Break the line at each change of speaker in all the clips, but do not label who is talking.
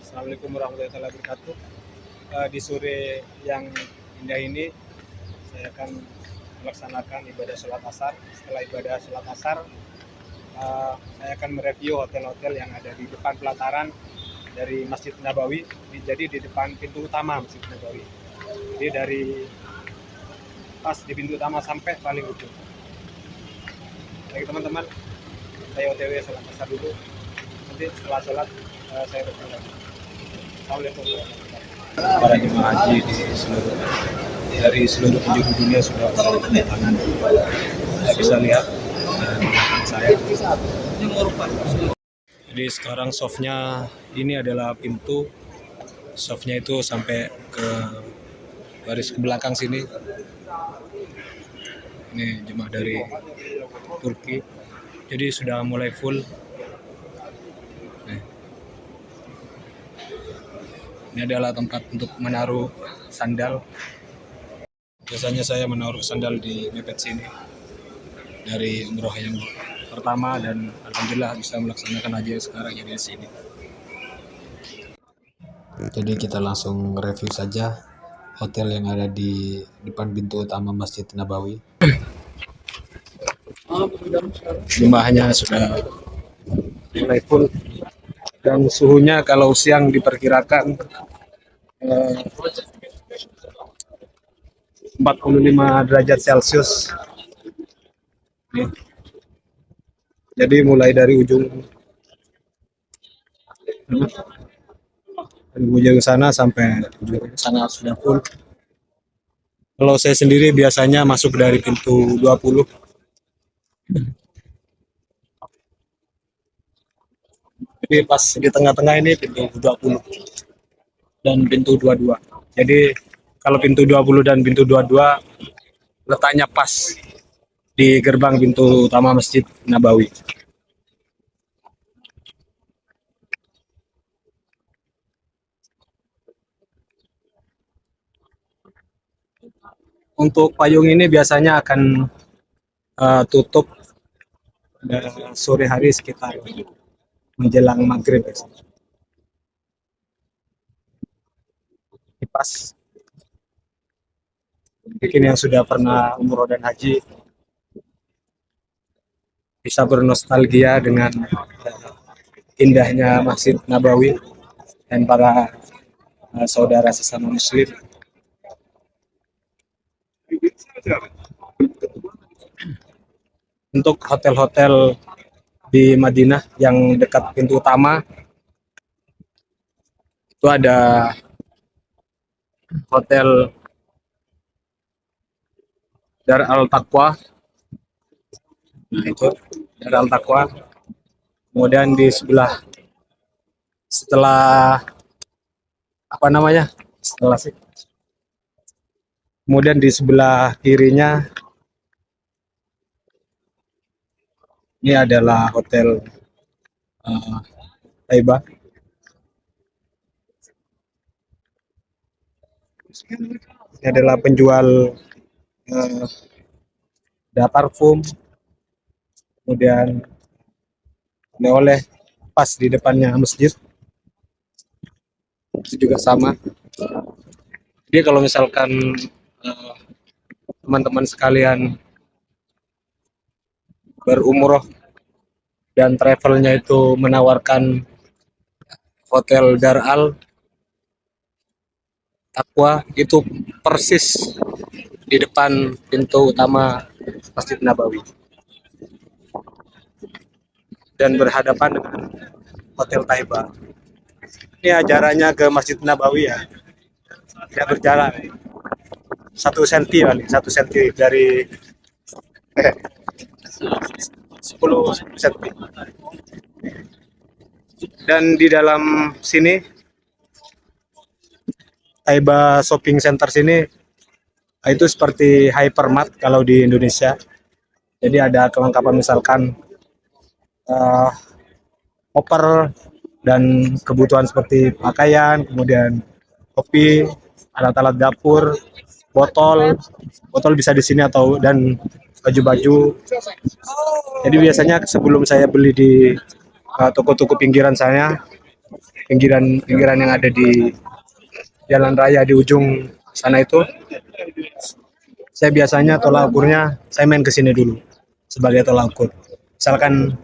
Assalamualaikum warahmatullahi wabarakatuh. Di sore yang indah ini, saya akan melaksanakan ibadah sholat asar. Setelah ibadah sholat asar, saya akan mereview hotel-hotel yang ada di depan pelataran dari Masjid Nabawi. Jadi di depan pintu utama Masjid Nabawi. Jadi dari pas di pintu utama sampai paling ujung. Baik teman-teman, saya OTW sholat asar dulu. Nanti setelah sholat saya berjalan lagi. Assalamualaikum warahmatullahi wabarakatuh. Para jemaah haji dari seluruh penjuru dunia sudah berdatangan. Anda bisa lihat saya. Jadi sekarang softnya ini adalah pintu. Softnya itu sampai ke baris ke belakang sini. Ini jemaah dari Turki. Jadi sudah mulai full. Ini adalah tempat untuk menaruh sandal. Biasanya saya menaruh sandal di mepet sini dari umroh yang pertama, dan alhamdulillah bisa melaksanakan haji sekarang yang di sini. Jadi kita langsung review saja hotel yang ada di depan pintu utama Masjid Nabawi. Jemaahnya sudah mulai full dan suhunya kalau siang diperkirakan 45 derajat Celcius. Jadi mulai dari ujung sana sampai ujung sana sudah full. Kalau saya sendiri biasanya masuk dari pintu 20. Jadi pas di tengah-tengah ini pintu 20 dan pintu 22. Jadi kalau pintu 20 dan pintu 22 letaknya pas di gerbang pintu utama Masjid Nabawi. Untuk payung ini biasanya akan tutup sore hari sekitar menjelang maghrib. Kipas mungkin yang sudah pernah umroh dan haji bisa bernostalgia dengan indahnya Masjid Nabawi dan para saudara sesama muslim. Untuk hotel-hotel di Madinah yang dekat pintu utama itu ada Hotel Dar Al Taqwa. Nah, itu Dar Al Taqwa. Kemudian di setelah kemudian di sebelah kirinya ini adalah Hotel Taiba. Ini adalah penjual parfum, kemudian oleh-oleh pas di depannya masjid. Itu juga sama. Jadi kalau misalkan teman-teman sekalian berumroh dan travelnya itu menawarkan Hotel Dar Al Taqwa, itu persis di depan pintu utama Masjid Nabawi dan berhadapan dengan Hotel Taiba. Ini jaraknya ke Masjid Nabawi ya tidak berjarak 1 senti kali, 1 senti dari 10 senti. Dan di dalam sini Taiba Shopping Center sini itu seperti hypermart kalau di Indonesia. Jadi ada kelengkapan misalkan koper dan kebutuhan seperti pakaian, kemudian kopi, alat-alat dapur, botol bisa di sini dan baju-baju. Jadi biasanya sebelum saya beli di toko-toko pinggiran saya, pinggiran yang ada di jalan raya di ujung sana itu, saya biasanya tolak ukurnya saya main ke sini dulu sebagai tolak ukur. Misalkan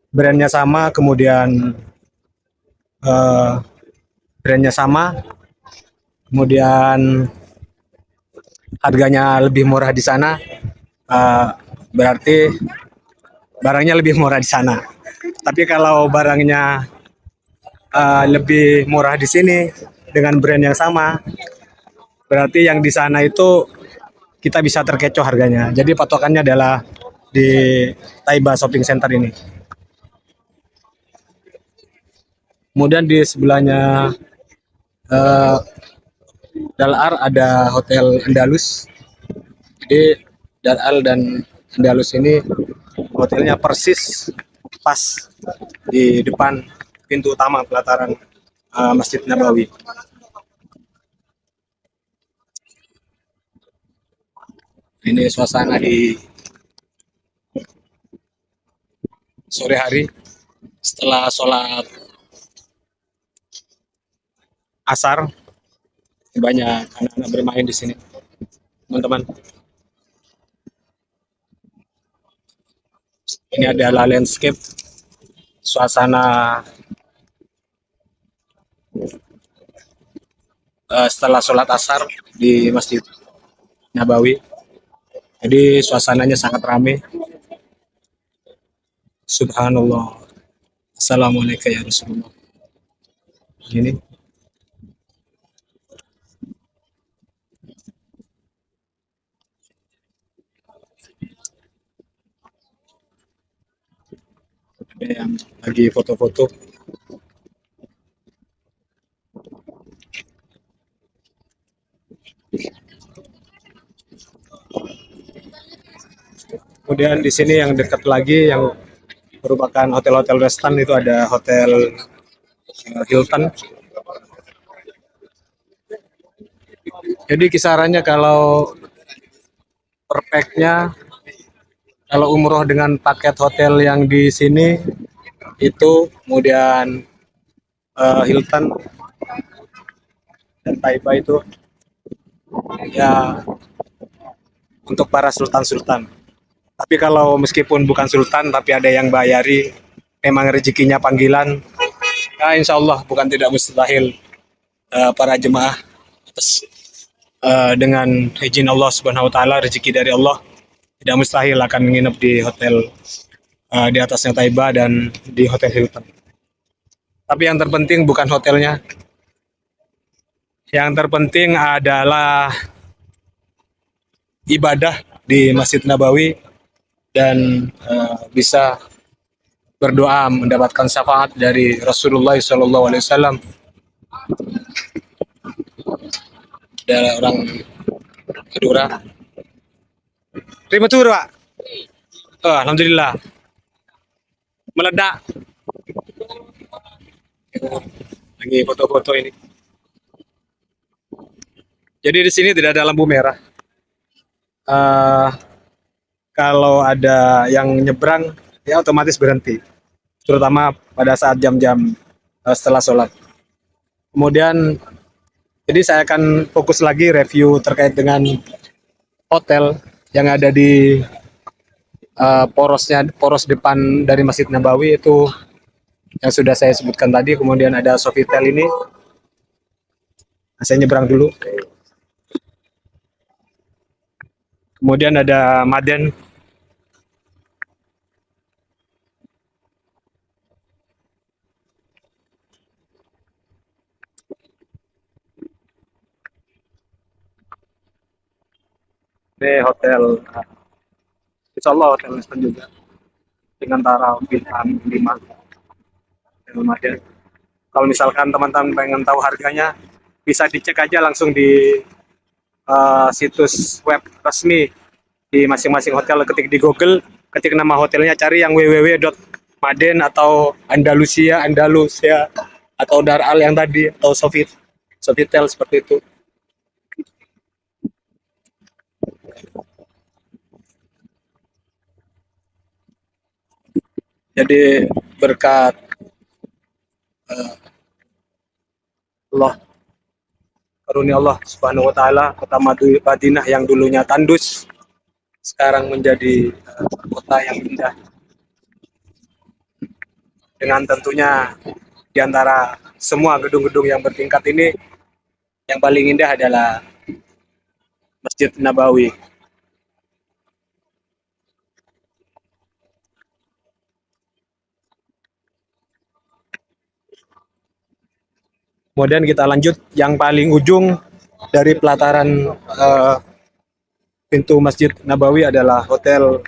brandnya sama, kemudian eh, brandnya sama, kemudian harganya lebih murah di sana, eh, berarti barangnya lebih murah di sana. Tapi kalau barangnya lebih murah di sini dengan brand yang sama, berarti yang di sana itu kita bisa terkecoh harganya. Jadi patokannya adalah di Taiba Shopping Center ini. Kemudian di sebelahnya eh, Dal'ar ada Hotel Andalus. Jadi Dal'ar dan Andalus ini hotelnya persis pas di depan pintu utama pelataran Masjid Nabawi. Ini suasana di sore hari setelah sholat asar, banyak anak-anak bermain di sini, teman-teman. Ini adalah landscape suasana setelah sholat asar di Masjid Nabawi. Jadi suasananya sangat ramai. Subhanallah. Assalamualaikum ya Rasulullah. Ini ada yang lagi foto-foto. Kemudian di sini yang dekat lagi yang merupakan hotel-hotel Western itu ada Hotel Hilton. Jadi kisarannya kalau per pack-nya, kalau umroh dengan paket hotel yang di sini itu, kemudian Hilton dan Taiba itu ya untuk para sultan-sultan. Tapi kalau meskipun bukan sultan tapi ada yang bayari, memang rezekinya panggilan, ya insya Allah bukan tidak mustahil para jemaah atas dengan izin Allah Subhanahu Wa Taala, rezeki dari Allah, tidak mustahil akan menginap di hotel di atasnya Taiba dan di Hotel Hilton. Tapi yang terpenting bukan hotelnya, yang terpenting adalah ibadah di Masjid Nabawi dan bisa berdoa mendapatkan syafaat dari Rasulullah SAW. Dari orang Madura. Terima kasih, Pak. Oh, Alhamdulillah. Meledak. Lagi foto-foto ini. Jadi di sini tidak ada lampu merah. Uh, Kalau ada yang nyebrang, ya otomatis berhenti. Terutama pada saat jam-jam setelah sholat. Kemudian, jadi saya akan fokus lagi review terkait dengan hotel yang ada di poros depan dari Masjid Nabawi itu yang sudah saya sebutkan tadi. Kemudian ada Sofitel ini. Nah, saya nyebrang dulu. Kemudian ada Maden. Ini hotel, insya Allah hotel Weston juga dengan taraf bintang 5. Maden. Kalau misalkan teman-teman pengen tahu harganya, bisa dicek aja langsung di situs web resmi di masing-masing hotel. Ketik di Google, ketik nama hotelnya, cari yang www.maden atau Andalusia atau Dar'al yang tadi, atau Sofitel seperti itu. Jadi berkat Allah, karunia Allah Subhanahu wa taala, kota Madinah yang dulunya tandus sekarang menjadi kota yang indah, dengan tentunya di antara semua gedung-gedung yang bertingkat ini yang paling indah adalah Masjid Nabawi. Kemudian kita lanjut yang paling ujung dari pelataran pintu Masjid Nabawi adalah Hotel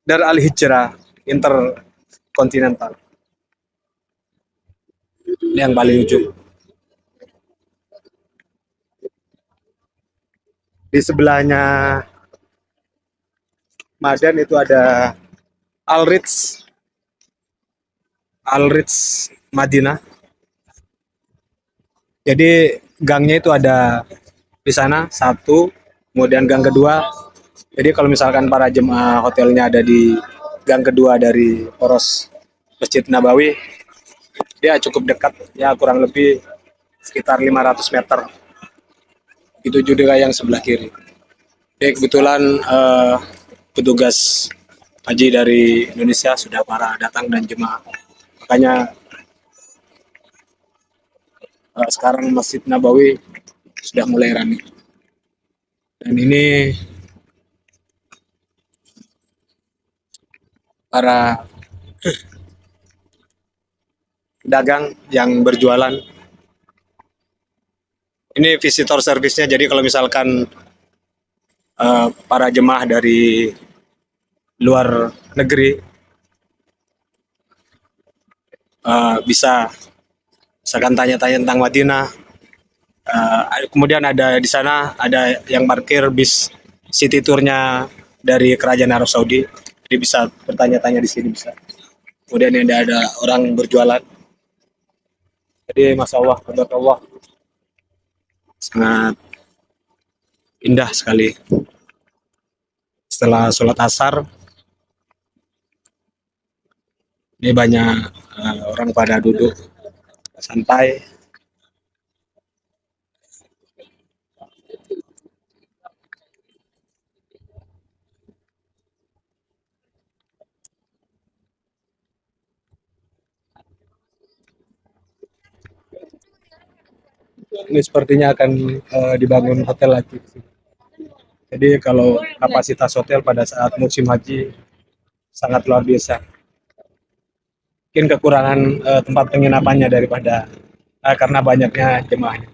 Dar Al Hijrah Intercontinental. Ini yang paling ujung. Di sebelahnya Madan itu ada Al Ritz, Al Ritz Madinah. Jadi gangnya itu ada di sana satu, kemudian gang kedua. Jadi kalau misalkan para jemaah hotelnya ada di gang kedua dari poros Masjid Nabawi, dia cukup dekat, ya kurang lebih sekitar 500 meter. Itu juga yang sebelah kiri. Jadi kebetulan petugas haji dari Indonesia sudah para datang dan jemaah. Makanya sekarang Masjid Nabawi sudah mulai ramai. Dan ini para pedagang yang berjualan. Ini visitor service-nya, jadi kalau misalkan para jemaah dari luar negeri bisa misalkan tanya-tanya tentang Madinah. Kemudian ada di sana ada yang parkir bis city tournya dari kerajaan Arab Saudi, jadi bisa bertanya-tanya di sini bisa. Kemudian ada orang berjualan. Jadi masya Allah, Allah sangat indah sekali. Setelah sholat asar, ini banyak orang pada duduk santai. Ini sepertinya akan dibangun hotel lagi. Jadi kalau kapasitas hotel pada saat musim haji sangat luar biasa. Mungkin kekurangan tempat penginapannya daripada karena banyaknya jemaahnya.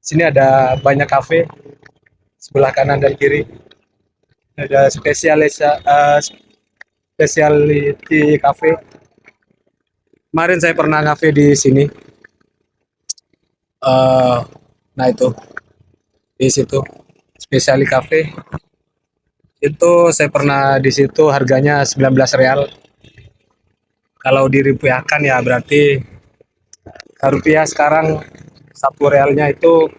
Sini ada banyak kafe sebelah kanan dan kiri. Ada specialty cafe. Kemarin saya pernah ngafe di sini. Nah itu di situ specialty cafe. Itu saya pernah di situ, harganya 19 real. Kalau dirupiahkan ya berarti rupiah sekarang satu realnya itu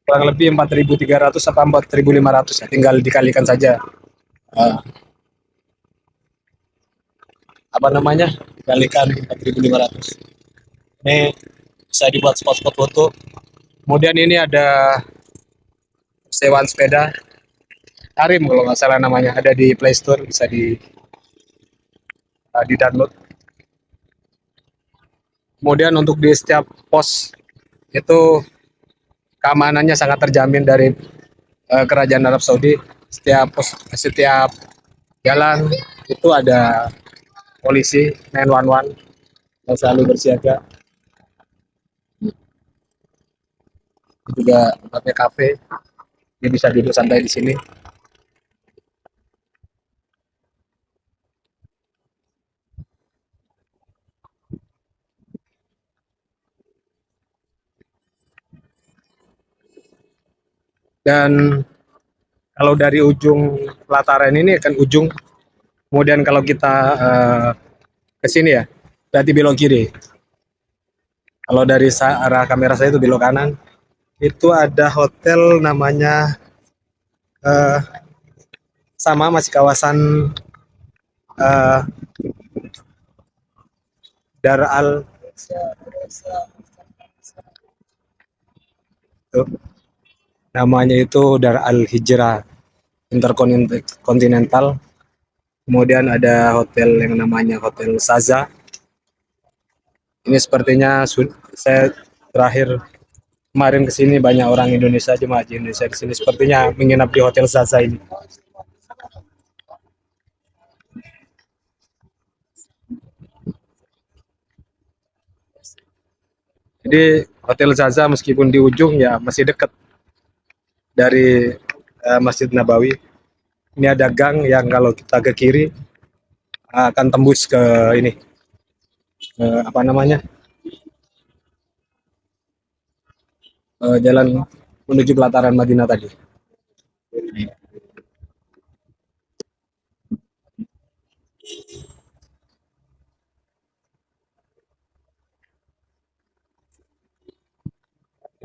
kurang lebih 4.300 atau 4.500 ya, tinggal dikalikan saja. Uh, apa namanya? Dikalikan 4.500. Ini bisa dibuat spot-spot foto. Kemudian ini ada sewaan sepeda Karim kalau nggak salah namanya, ada di Play Store, bisa di download. Kemudian untuk di setiap pos itu keamanannya sangat terjamin dari kerajaan Arab Saudi. Setiap jalan itu ada polisi 911 yang selalu bersiaga. Juga tempatnya kafe, ini bisa duduk santai di sini. Dan kalau dari ujung pelataran ini kan ujung, kemudian kalau kita ke sini ya, berarti belok kiri. Kalau dari arah kamera saya itu belok kanan, itu ada hotel namanya sama masih kawasan Dar Al itu, namanya itu Dar Al Hijrah Interkontinental. Kemudian ada hotel yang namanya Hotel Saza. Ini sepertinya saya terakhir kemarin ke sini banyak orang Indonesia, jemaah haji Indonesia di sini sepertinya menginap di Hotel Saza ini. Jadi Hotel Zaza meskipun di ujung ya masih dekat dari Masjid Nabawi. Ini ada gang yang kalau kita ke kiri akan tembus ke ini apa namanya jalan menuju pelataran Madinah tadi.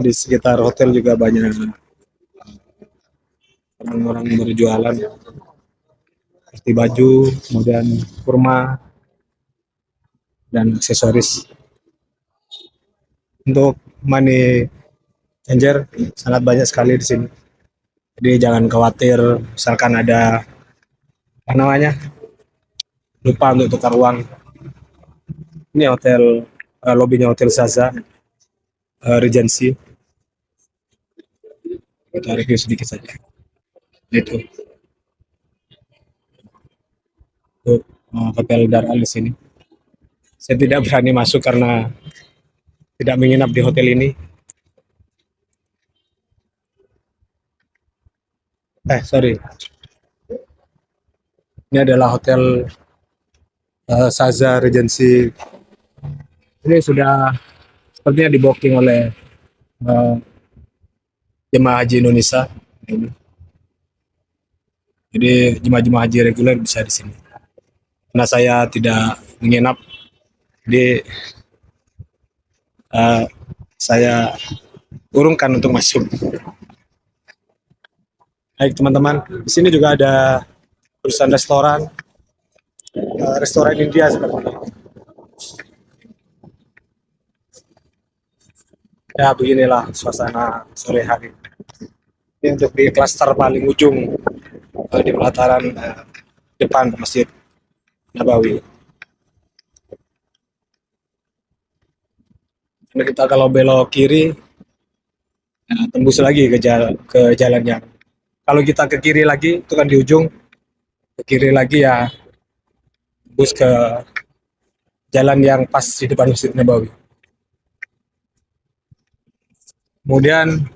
Di sekitar hotel juga banyak orang-orang yang berjualan seperti baju, kemudian kurma dan aksesoris. Untuk money changer sangat banyak sekali di sini. Jadi jangan khawatir misalkan ada apa namanya lupa untuk tukar uang. Ini hotel lobbynya Hotel Zaza Regency. Kita review sedikit saja. Itu untuk Hotel Dar Al di sini. Saya tidak berani masuk karena tidak menginap di hotel ini. Sorry. Ini adalah Hotel Saza Regency. Ini sudah sepertinya di booking oleh uh, jemaah haji Indonesia. Jadi jemaah-jemaah haji reguler bisa di sini. Karena saya tidak menginap, jadi saya urungkan untuk masuk. Baik teman-teman, di sini juga ada perusahaan restoran India seperti ini. Ya beginilah suasana sore hari. Ini untuk di klaster paling ujung di pelataran depan Masjid Nabawi. Nah, kita kalau belok kiri, tembus lagi ke jalan yang. Kalau kita ke kiri lagi, itu kan di ujung, ke kiri lagi ya tembus ke jalan yang pas di depan Masjid Nabawi. Kemudian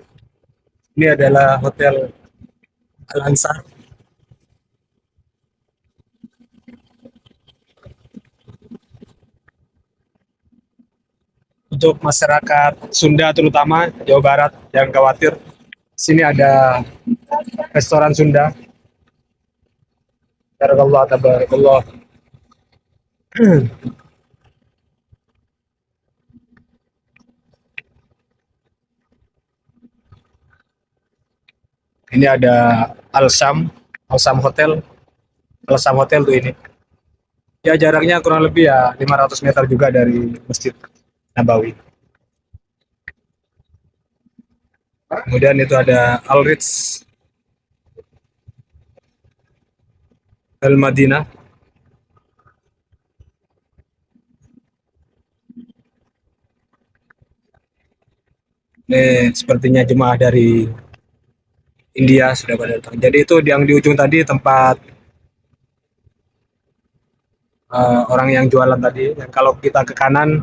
ini adalah Hotel Al-Ansar. Untuk masyarakat Sunda terutama Jawa Barat yang khawatir, sini ada restoran Sunda. Tabarakallah, tabarakallah. Ini ada Al-Sam Hotel. Al-Sam Hotel tuh ini. Ya jaraknya kurang lebih ya 500 meter juga dari Masjid Nabawi. Kemudian itu ada Al-Ritz Al-Madinah. Ini sepertinya jemaah dari India sudah pada datang. Jadi itu yang di ujung tadi tempat orang yang jualan tadi. Dan kalau kita ke kanan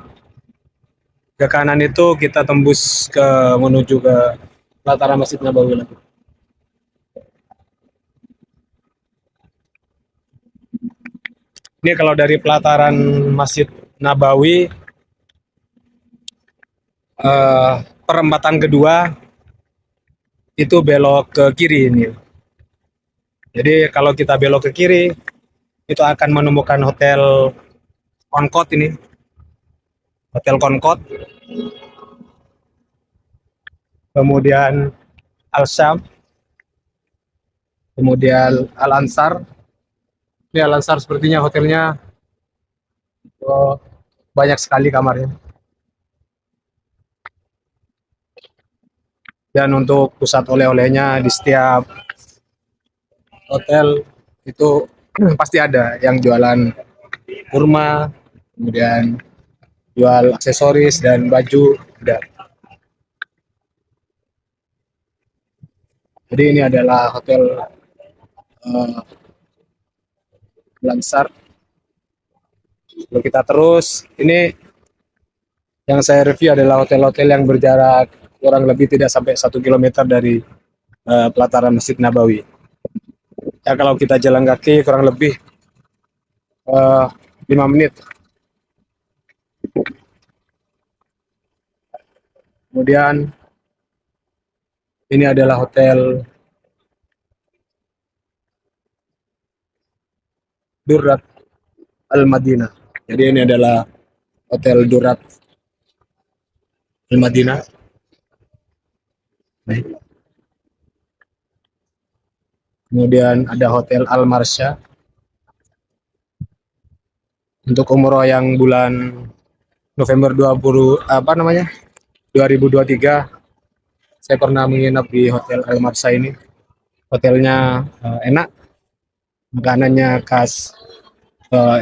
itu kita tembus ke menuju ke pelataran Masjid Nabawi lagi. Ini kalau dari pelataran Masjid Nabawi perempatan kedua itu belok ke kiri ini. Jadi kalau kita belok ke kiri itu akan menemukan Hotel Concord ini. Hotel Concord. Kemudian Al-Syam. Kemudian Al-Ansar. Ini Al-Ansar sepertinya hotelnya banyak sekali kamarnya. Dan untuk pusat oleh-olehnya di setiap hotel itu pasti ada yang jualan kurma, kemudian jual aksesoris dan baju. Ada. Jadi ini adalah hotel uh, Lansar. Lalu kita terus, ini yang saya review adalah hotel-hotel yang berjarak kurang lebih tidak sampai 1 kilometer dari pelataran Masjid Nabawi. Ya kalau kita jalan kaki kurang lebih uh, 5 menit. Kemudian ini adalah hotel Durrat Al Madinah. Jadi ini adalah hotel Durrat Al Madinah. Kemudian ada hotel Al Marsha. Untuk umroh yang bulan November 2023, saya pernah menginap di hotel Al Marsha ini. Hotelnya enak, makanannya khas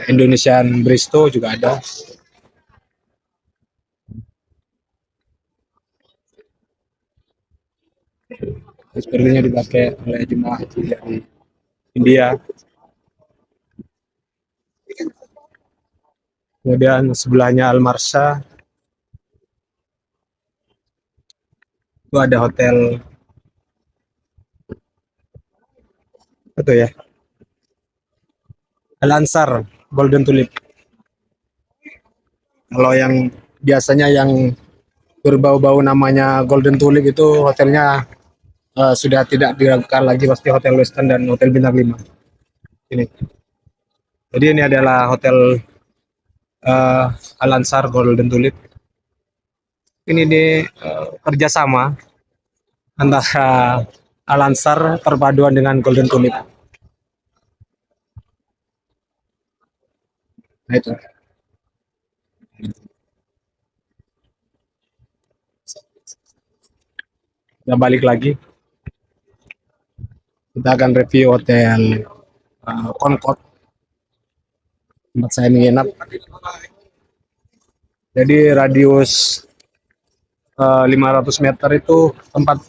Indonesian Bristo juga ada. Sepertinya dipakai oleh jemaah haji dari India. Kemudian sebelahnya Al Marsha itu ada hotel itu ya, Al Ansar Golden Tulip. Kalau yang biasanya yang berbau-bau namanya Golden Tulip itu hotelnya sudah tidak diragukan lagi, pasti Hotel Westin dan Hotel Bintang 5. Ini. Jadi ini adalah hotel Al Ansar Golden Tulip. Ini kerjasama antara Al Ansar perpaduan dengan Golden Tulip. Nah itu. Kita balik lagi. Kita akan review hotel Concord tempat saya menginap. Jadi radius 500 meter itu tempat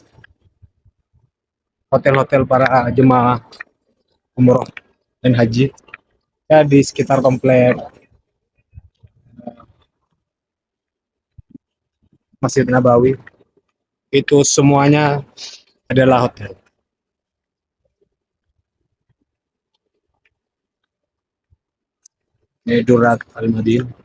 hotel-hotel para jemaah umroh dan haji. Ya di sekitar komplek Masjid Nabawi itu semuanya adalah hotel. Ini Durrat Al Madinah.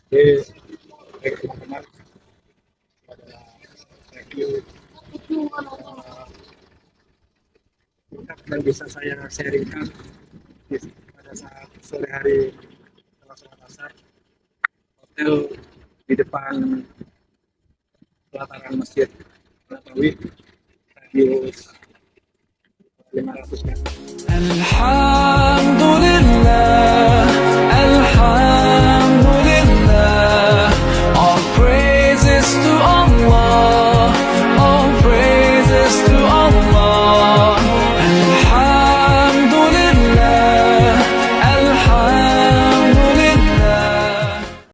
Jadi teman-teman review dan bisa saya sharingkan pada saat sore hari setelah sholat asar. Hotel di depan pelataran Masjid Nabawi radius 500 meter.